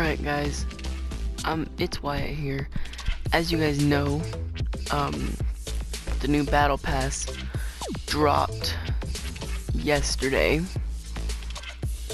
Alright guys, it's Wyatt here. As you guys know, the new battle pass dropped yesterday.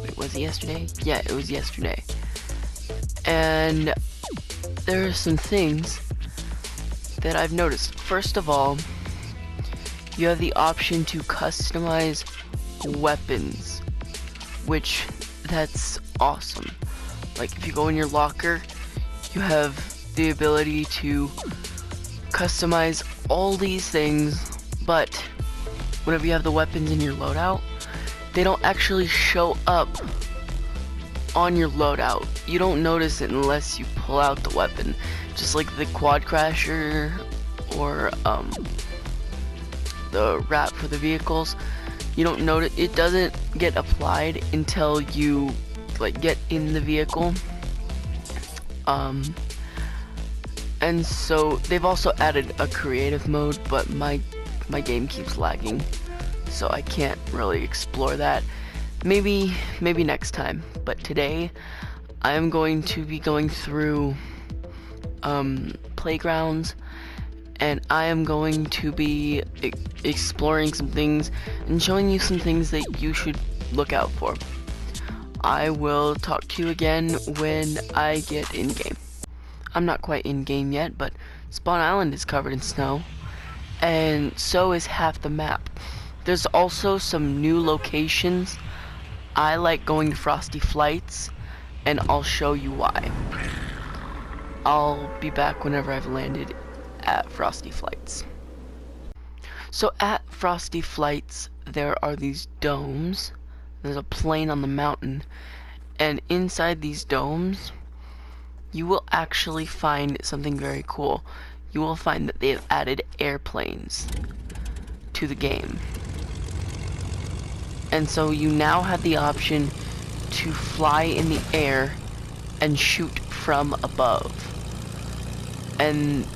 Wait, was it yesterday? Yeah, it was yesterday. And there are some things that I've noticed. First of all, you have the option to customize weapons, which that's awesome. Like if you go in your locker, you have the ability to customize all these things, but whenever you have the weapons in your loadout, they don't actually show up on your loadout. You don't notice it unless you pull out the weapon. Just like the quad crasher or the wrap for the vehicles, you don't notice it. Doesn't get applied until you like get in the vehicle. And so they've also added a creative mode, but my game keeps lagging, so I can't really explore that. Maybe next time. But today I am going to be going through playgrounds, and I am going to be exploring some things and showing you some things that you should look out for. I will talk to you again when I get in game. I'm not quite in game yet, but Spawn Island is covered in snow, and so is half the map. There's also some new locations. I like going to Frosty Flights, and I'll show you why. I'll be back whenever I've landed at Frosty Flights. So at Frosty Flights, there are these domes. There's a plane on the mountain, and inside these domes you will actually find something very cool. You will find that they have added airplanes to the game, and so you now have the option to fly in the air and shoot from above. And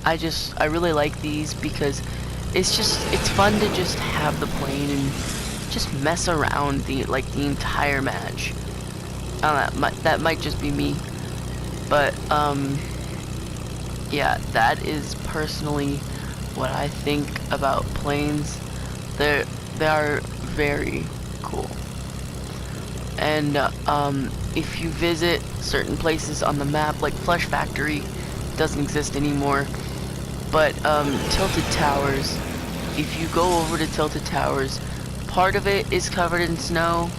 I really like these because it's fun to just have the plane and just mess around the entire match. I don't know, that might just be me, but yeah, that is personally what I think about planes. They are very cool. And if you visit certain places on the map, like SHAREfactory doesn't exist anymore, but Tilted Towers, if you go over to Tilted Towers, part of it is covered in snow.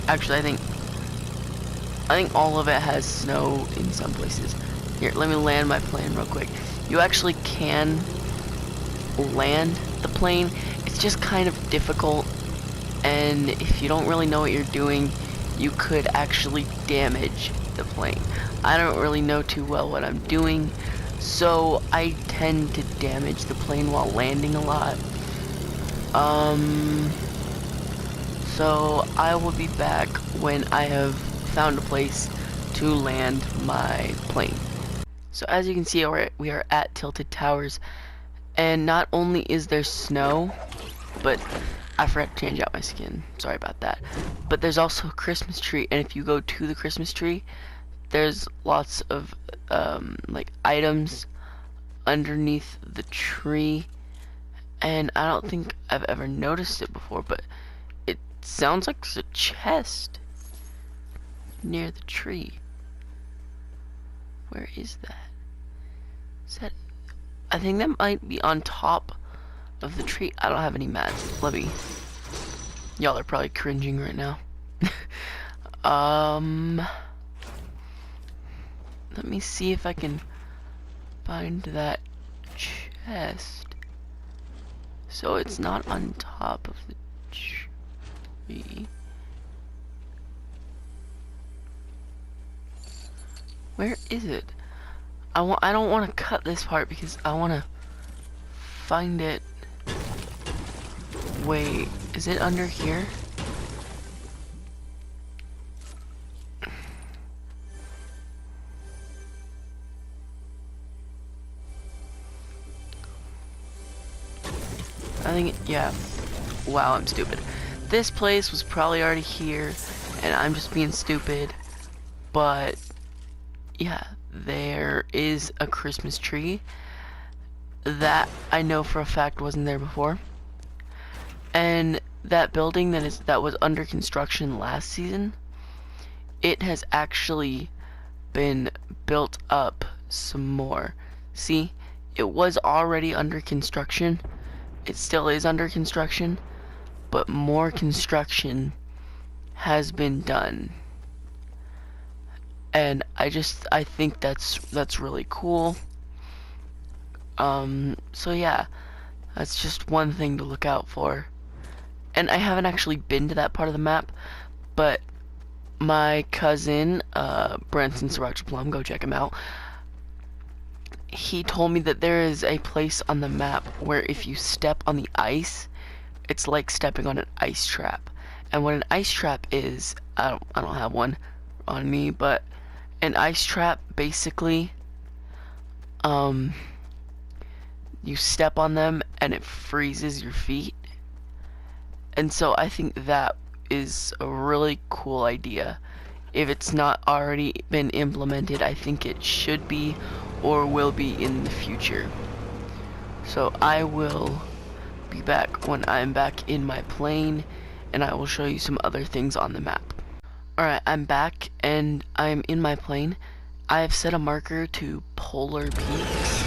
Actually, I think all of it has snow in some places. Here, let me land my plane real quick. You actually can land the plane. It's just kind of difficult, and if you don't really know what you're doing, you could actually damage the plane. I don't really know too well what I'm doing, so I tend to damage the plane while landing a lot. So I will be back when I have found a place to land my plane. So as you can see, we are at Tilted Towers, and not only is there snow, but I forgot to change out my skin, sorry about that, but there's also a Christmas tree, and if you go to the Christmas tree, there's lots of like items underneath the tree, and I don't think I've ever noticed it before, but it sounds like there's a chest near the tree. Where is that? I think that might be on top of the tree. I don't have any mats. Y'all are probably cringing right now. Let me see if I can find that chest. So it's not on top of the tree. Where is it? I don't want to cut this part because I want to find it. Wait, is it under here? I think, yeah. Wow, I'm stupid. This place was probably already here, and I'm just being stupid. But yeah, there is a Christmas tree that I know for a fact wasn't there before. And that building that was under construction last season, it has actually been built up some more. See, it was already under construction. It still is under construction, but more construction has been done. And I think that's really cool. So yeah, that's just one thing to look out for. And I haven't actually been to that part of the map, but my cousin, Branson Sriracha Plum, go check him out. He told me that there is a place on the map where if you step on the ice, it's like stepping on an ice trap. And what an ice trap is, I don't have one on me, but an ice trap basically, you step on them and it freezes your feet. And so I think that is a really cool idea. If it's not already been implemented, I think it should be or will be in the future. So I will be back when I'm back in my plane, and I will show you some other things on the map. Alright, I'm back and I'm in my plane. I have set a marker to Polar Peaks.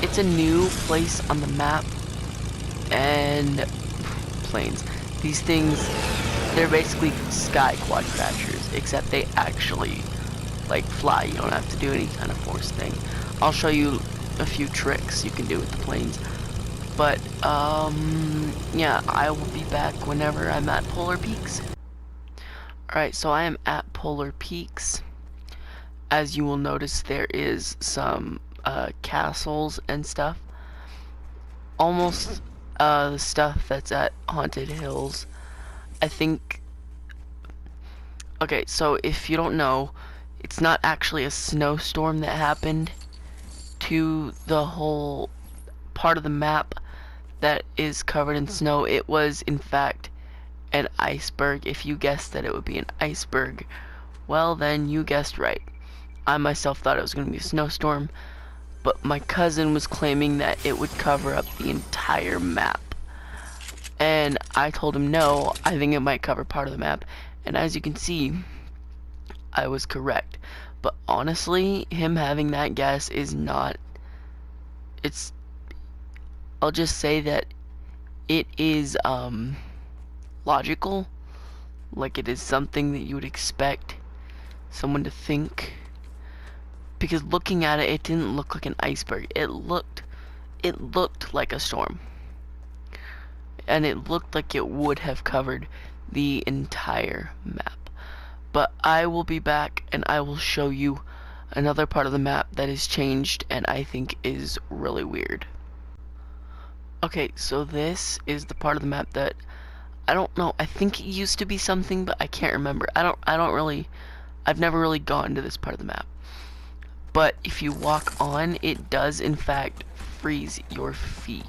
It's a new place on the map, and planes. These things, they're basically sky quad crashers, except they actually like fly. You don't have to do any kind of force thing. I'll show you a few tricks you can do with the planes. But yeah, I will be back whenever I'm at Polar Peaks. Alright, so I am at Polar Peaks. As you will notice, there is some castles and stuff. Almost the stuff that's at Haunted Hills. I think... Okay, so if you don't know, it's not actually a snowstorm that happened to the whole part of the map that is covered in snow. It was, in fact, an iceberg. If you guessed that it would be an iceberg, well, then you guessed right. I myself thought it was going to be a snowstorm, but my cousin was claiming that it would cover up the entire map. And I told him no, I think it might cover part of the map. And as you can see, I was correct. But honestly, him having that guess is not... I'll just say that it is, logical. Like, it is something that you would expect someone to think. Because looking at it, it didn't look like an iceberg. It looked like a storm. And it looked like it would have covered the entire map. But I will be back and I will show you another part of the map that has changed and I think is really weird. Okay, so this is the part of the map that I don't know. I think it used to be something, but I can't remember. I've never really gone to this part of the map. But if you walk on, it does in fact freeze your feet,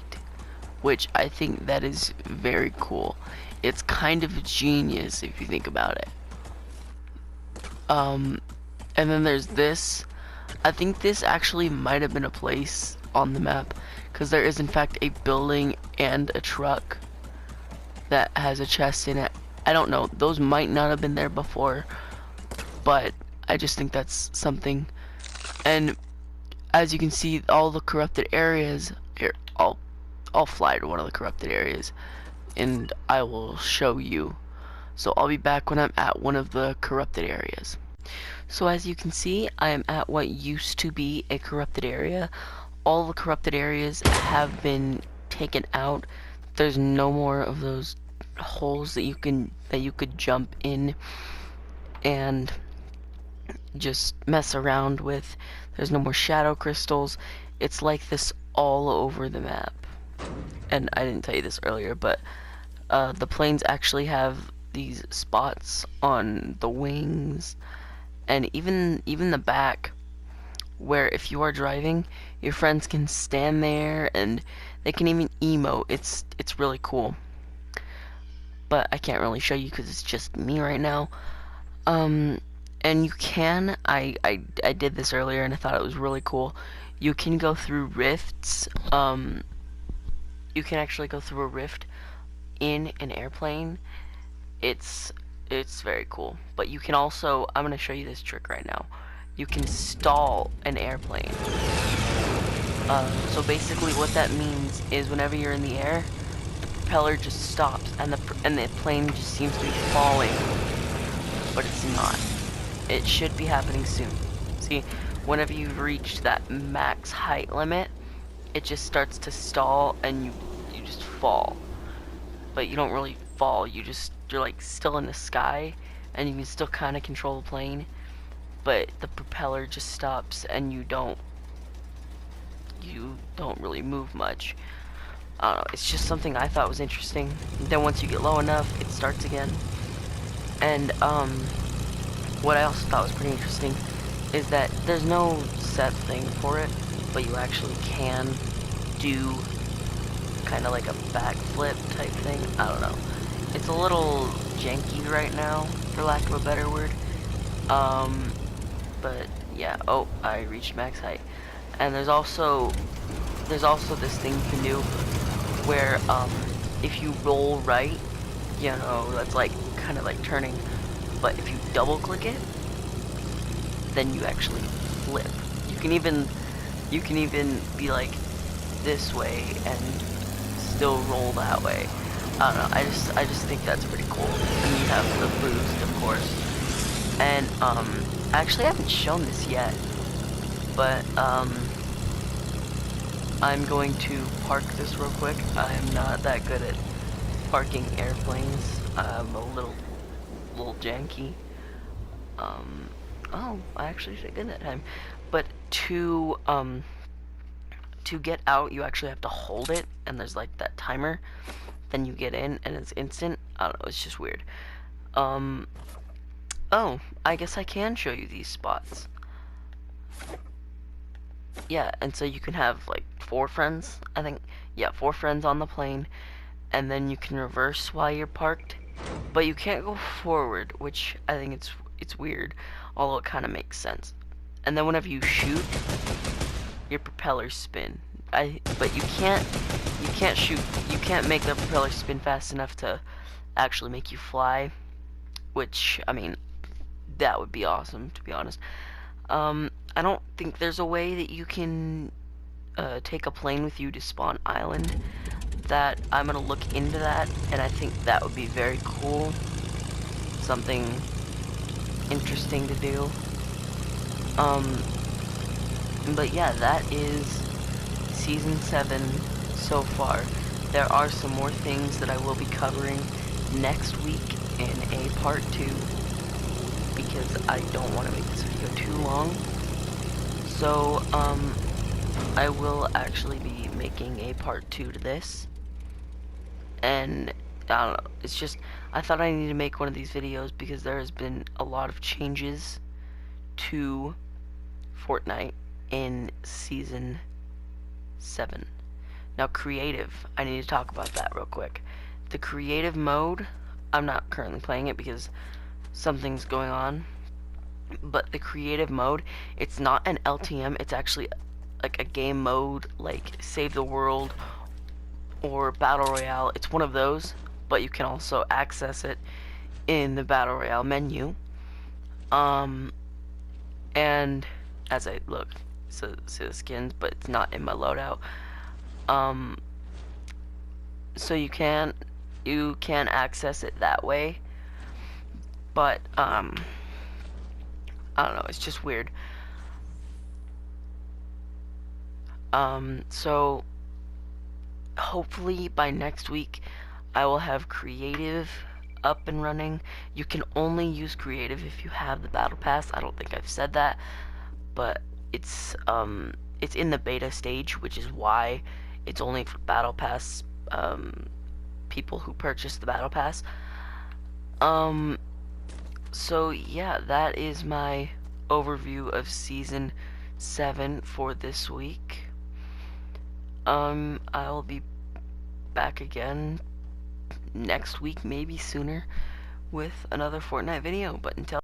which I think that is very cool. It's kind of genius if you think about it. And then there's this. I think this actually might have been a place on the map, because there is in fact a building and a truck that has a chest in it. I don't know, those might not have been there before, but I just think that's something. And as you can see, all the corrupted areas here, I'll fly to one of the corrupted areas and I will show you. So I'll be back when I'm at one of the corrupted areas. So as you can see, I am at what used to be a corrupted area. All the corrupted areas have been taken out. There's no more of those holes that you could jump in and just mess around with. There's no more shadow crystals. It's like this all over the map. And I didn't tell you this earlier, but the planes actually have these spots on the wings and even the back, where if you are driving, your friends can stand there and they can even emote. It's really cool. But I can't really show you because it's just me right now. And And you can, I did this earlier and I thought it was really cool. You can go through rifts. You can actually go through a rift in an airplane. It's very cool. But you can also, I'm gonna show you this trick right now. You can stall an airplane. So basically, what that means is whenever you're in the air, the propeller just stops, and the plane just seems to be falling, but it's not. It should be happening soon. See, whenever you've reached that max height limit, it just starts to stall and you just fall. But you don't really fall, you're like still in the sky and you can still kind of control the plane, but the propeller just stops and you don't really move much. I don't know, it's just something I thought was interesting. Then once you get low enough, it starts again. And what I also thought was pretty interesting is that there's no set thing for it, but you actually can do kind of like a backflip type thing. I don't know. It's a little janky right now, for lack of a better word. But yeah. Oh, I reached max height. And there's also this thing you can do where if you roll right, you know, that's like kind of like turning. But if you double click it, then you actually flip. You can even be like this way and still roll that way. I don't know, I just think that's pretty cool. And you have the boost, of course. And actually I haven't shown this yet, but I'm going to park this real quick. I'm not that good at parking airplanes. I'm a little janky. Oh, I actually did good that time. But to get out, you actually have to hold it, and there's like that timer. Then you get in, and it's instant. I don't know, it's just weird. Oh, I guess I can show you these spots. Yeah, and so you can have like 4 friends, I think. Yeah, 4 friends on the plane, and then you can reverse while you're parked, but you can't go forward, which I think it's weird, although it kind of makes sense. And then whenever you shoot, your propellers spin. But you can't shoot. You can't make the propeller spin fast enough to actually make you fly, which, I mean, that would be awesome, to be honest. I don't think there's a way that you can take a plane with you to Spawn Island. That I'm gonna look into that, and I think that would be very cool. Something interesting to do. But yeah, that is Season 7 so far. There are some more things that I will be covering next week in a part 2, because I don't want to make this video too long. So, I will actually be making a part 2 to this. And, I don't know, it's just, I thought I needed to make one of these videos because there has been a lot of changes to Fortnite in Season 7. Now, creative, I need to talk about that real quick. The creative mode, I'm not currently playing it because something's going on, but the creative mode, it's not an LTM, it's actually like a game mode, like Save the World or Battle Royale. It's one of those, but you can also access it in the Battle Royale menu. And as I look, so see the skins, but it's not in my loadout. So you can access it that way, but I don't know, it's just weird. So hopefully by next week I will have creative up and running. You can only use creative if you have the battle pass. I don't think I've said that, but it's in the beta stage, which is why it's only for battle pass people who purchase the battle pass. So yeah, that is my overview of Season 7 for this week. I'll be back again next week, maybe sooner, with another Fortnite video, but until